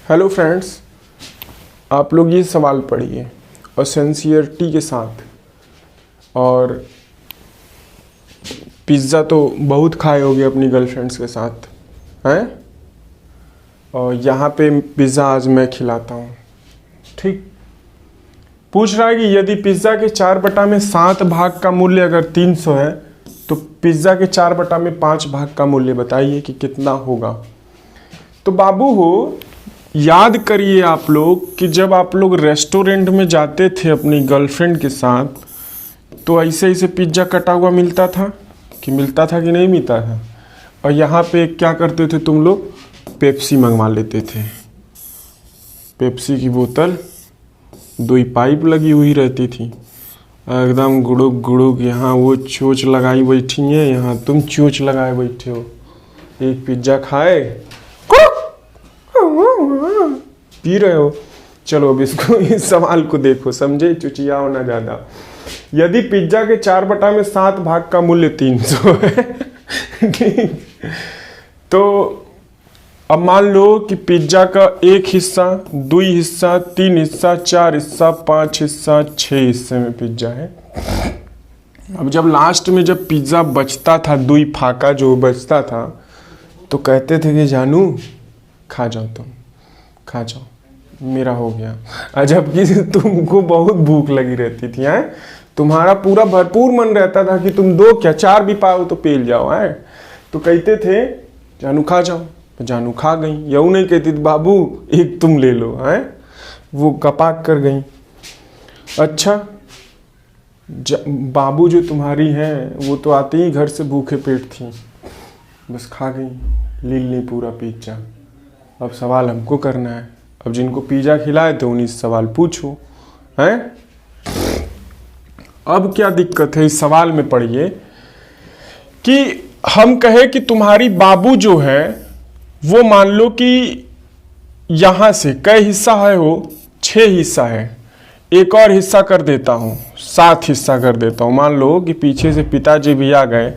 Hello friends, आप लोग ये सवाल पढ़िए और सिंसियरिटी के साथ। और पिज़्ज़ा तो बहुत खाए होगे अपनी गर्लफ्रेंड्स के साथ, हैं? और यहाँ पे पिज़्ज़ा आज मैं खिलाता हूँ। ठीक, पूछ रहा है कि यदि पिज़्ज़ा के 4/7 भाग का मूल्य अगर 300 है तो पिज़्ज़ा के 4/5 भाग का मूल्य बताइए कि कितना होगा। तो बाबू हो, याद करिए आप लोग कि जब आप लोग रेस्टोरेंट में जाते थे अपनी गर्लफ्रेंड के साथ तो ऐसे ऐसे पिज़्ज़ा कटा हुआ मिलता था कि नहीं मिलता था। और यहाँ पे क्या करते थे तुम लोग, पेप्सी मंगवा लेते थे। पेप्सी की बोतल 2 पाइप लगी हुई रहती थी, एकदम गुड़ुक गुड़ुक। यहाँ वो चोंच लगाई बैठी है, यहाँ तुम चोंच लगाए बैठे हो। एक पिज़्ज़ा खाए पी रहे हो। चलो अब इसको, इस सवाल को देखो, समझे, चुचियाओ ना ज़्यादा। यदि पिज्जा के 4/7 भाग का मूल्य 300 है ठीक, तो अब मान लो कि पिज्जा का 1 हिस्सा, 2 हिस्सा, 3 हिस्सा, 4 हिस्सा, 5 हिस्सा, 6 हिस्से में पिज्जा है। अब जब लास्ट में जब पिज्जा बचता था, 2 फाका जो बचता था, तो कहते थे कि जानू खा जाओ, तुम खा जाओ, मेरा हो गया। जबकि तुमको बहुत भूख लगी रहती थी, हैं? तुम्हारा पूरा भरपूर मन रहता था कि तुम 2 क्या 4 भी पाओ तो पेल जाओ, हैं? तो कहते थे जानू खा जाओ, तो जानू खा गई। यूँ नहीं कहती थी बाबू एक तुम ले लो, हैं? वो गपाक कर गई। अच्छा, बाबू जो तुम्हारी हैं वो तो आते ही घर से भूखे पेट थी, बस खा गई लील पूरा पिज्जा। अब सवाल हमको करना है। अब जिनको पिज़्ज़ा खिलाए थे उन्हीं से सवाल पूछो, हैं? अब क्या दिक्कत है इस सवाल में, पढ़िए कि हम कहे कि तुम्हारी बाबू जो है वो मान लो कि यहाँ से कई हिस्सा है, वो 6 हिस्सा है। एक और हिस्सा कर देता हूँ, 7 हिस्सा कर देता हूँ। मान लो कि पीछे से पिताजी भी आ गए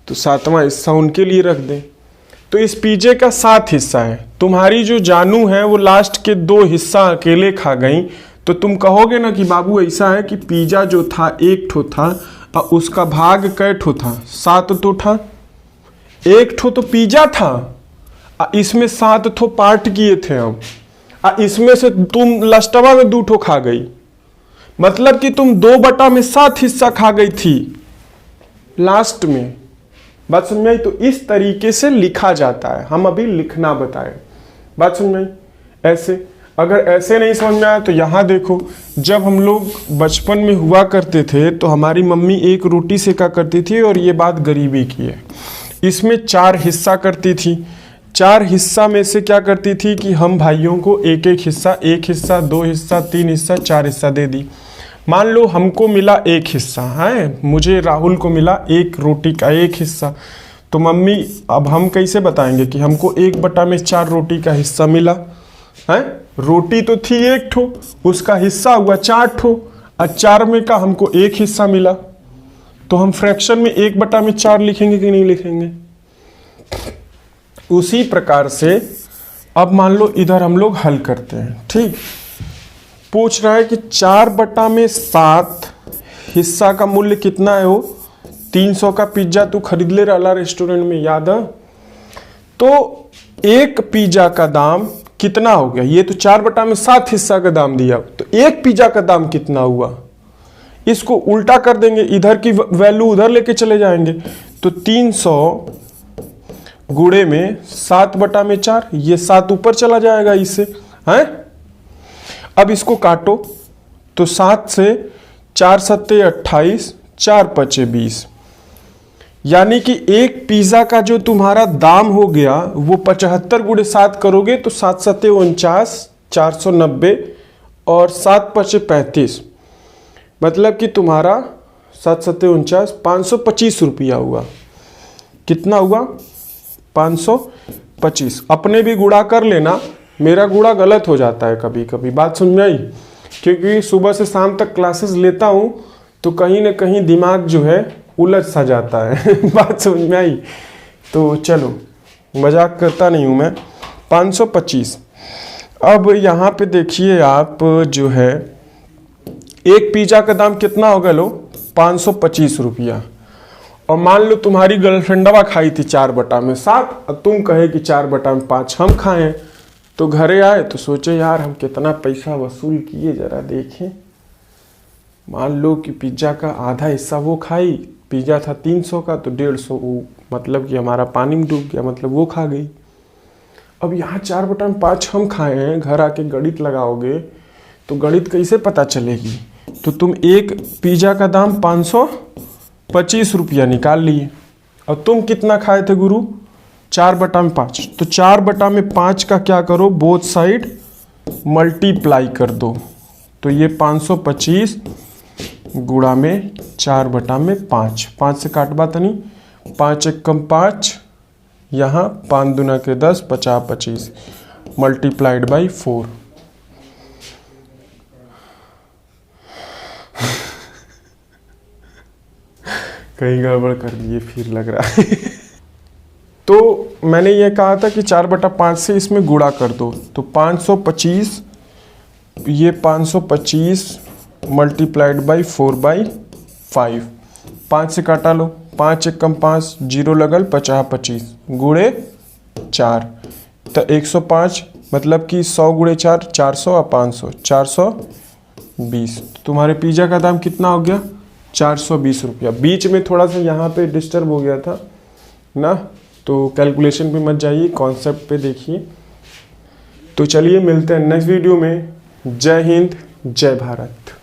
तो 7वां हिस्सा उनके लिए रख दें। तो इस पिज़्ज़े का 7 हिस्सा है। तुम्हारी जो जानू है वो लास्ट के 2 हिस्सा अकेले खा गई, तो तुम कहोगे ना कि बाबू ऐसा है कि पिज़्ज़ा जो था 1 ठो था और उसका भाग कै ठो था, 7 तो था। 1 ठो तो पिज़्ज़ा था, इसमें 7 ठो पार्ट किए थे अब, इसमें से तुम लास्टवा में 2 ठो खा गई। मतलब कि तुम 2/7 हिस्सा खा गई थी लास्ट में। बात समझ में आई? तो इस तरीके से लिखा जाता है। हम अभी लिखना बताए। बात समझ में आई? ऐसे, अगर ऐसे नहीं समझ में आया तो यहाँ देखो, जब हम लोग बचपन में हुआ करते थे तो हमारी मम्मी 1 रोटी सेका करती थी, और ये बात गरीबी की है। इसमें 4 हिस्सा करती थी। 4 हिस्सा में से क्या करती थी कि हम भाइयों को 1 हिस्सा, 1 हिस्सा, 2 हिस्सा, 3 हिस्सा, 4 हिस्सा दे दी। मान लो हमको मिला 1 हिस्सा, है, मुझे राहुल को मिला 1 रोटी का 1 हिस्सा। तो मम्मी, अब हम कैसे बताएंगे कि हमको 1/4 रोटी का हिस्सा मिला, है? रोटी तो थी 1 ठो, उसका हिस्सा हुआ 4 ठो, और 4 में का हमको 1 हिस्सा मिला। तो हम फ्रैक्शन में 1/4 लिखेंगे कि नहीं लिखेंगे? उसी प्रकार से अब मान लो इधर हम लोग हल करते हैं। ठीक, पूछ रहा है कि 4/7 हिस्सा का मूल्य कितना है? वो 300 का पिज्जा तू खरीद ले रहा रेस्टोरेंट में, याद है? तो एक पिज्जा का दाम कितना हो गया? ये तो 4/7 हिस्सा का दाम दिया, तो एक पिज्जा का दाम कितना हुआ? इसको उल्टा कर देंगे, इधर की वैल्यू उधर लेके चले जाएंगे। तो 300 गुणे में 7/4, ये 7 ऊपर चला जाएगा इससे, है? अब इसको काटो तो 7 से 4 सत्ते 28, 4 पचे 20, यानी कि एक पिज्जा का जो तुम्हारा दाम हो गया वो 75 गुणे 7 करोगे तो 7 सत्ते 49, 490, और 7 पचे 35, मतलब कि तुम्हारा 7 सत्ते 49, 525 रुपया हुआ। कितना हुआ? 525। अपने भी गुणा कर लेना, मेरा गुणा गलत हो जाता है कभी कभी। बात समझ में आई? क्योंकि सुबह से शाम तक क्लासेस लेता हूँ तो कहीं ना कहीं दिमाग जो है उलझ सा जाता है बात समझ में आई? तो चलो, मजाक करता नहीं हूँ मैं। 525 अब यहाँ पे देखिए आप जो है एक पिज्जा का दाम कितना होगा लो, 525 रुपया। और मान लो तुम्हारी गर्लफ्रेंडवा खाई थी 4/7, तुम कहे कि 4/5 हम खाएं। तो घरे आए तो सोचे यार हम कितना पैसा वसूल किए, जरा देखें। मान लो कि पिज्ज़ा का आधा हिस्सा वो खाई, पिज्ज़ा था 300 का तो 150 वो मतलब कि हमारा पानी में डूब गया, मतलब वो खा गई। अब यहाँ 4/5 हम खाए हैं, घर आके गणित लगाओगे तो गणित कैसे पता चलेगी। तो तुम एक पिज्ज़ा का दाम 525 रुपया निकाल लिए। और तुम कितना खाए थे गुरु, 4/5। तो 4/5 का क्या करो, बोथ साइड मल्टीप्लाई कर दो। तो ये 525 गुणा में 4/5, 5 से काटबा तनी, 5 एक कम 5, यहाँ 5 दूना के 10, 50 25 मल्टीप्लाइड बाई 4। कहीं गड़बड़ कर दिए फिर लग रहा है। तो मैंने ये कहा था कि 4/5 से इसमें गुणा कर दो। तो 525, ये 525 मल्टीप्लाइड बाई 4/5, 5 से काटा लो, 5 एक कम 5, 0 लगल, 50 25 गुणे 4, तो 105, मतलब कि 100 गुणे 4 400 और 500 420। तुम्हारे पिज्ज़ा का दाम कितना हो गया, 420 रुपया। बीच में थोड़ा सा यहाँ पे डिस्टर्ब हो गया था ना, तो कैलकुलेशन पे मत जाइए, कॉन्सेप्ट पे देखिए। तो चलिए मिलते हैं नेक्स्ट वीडियो में। जय हिंद, जय भारत।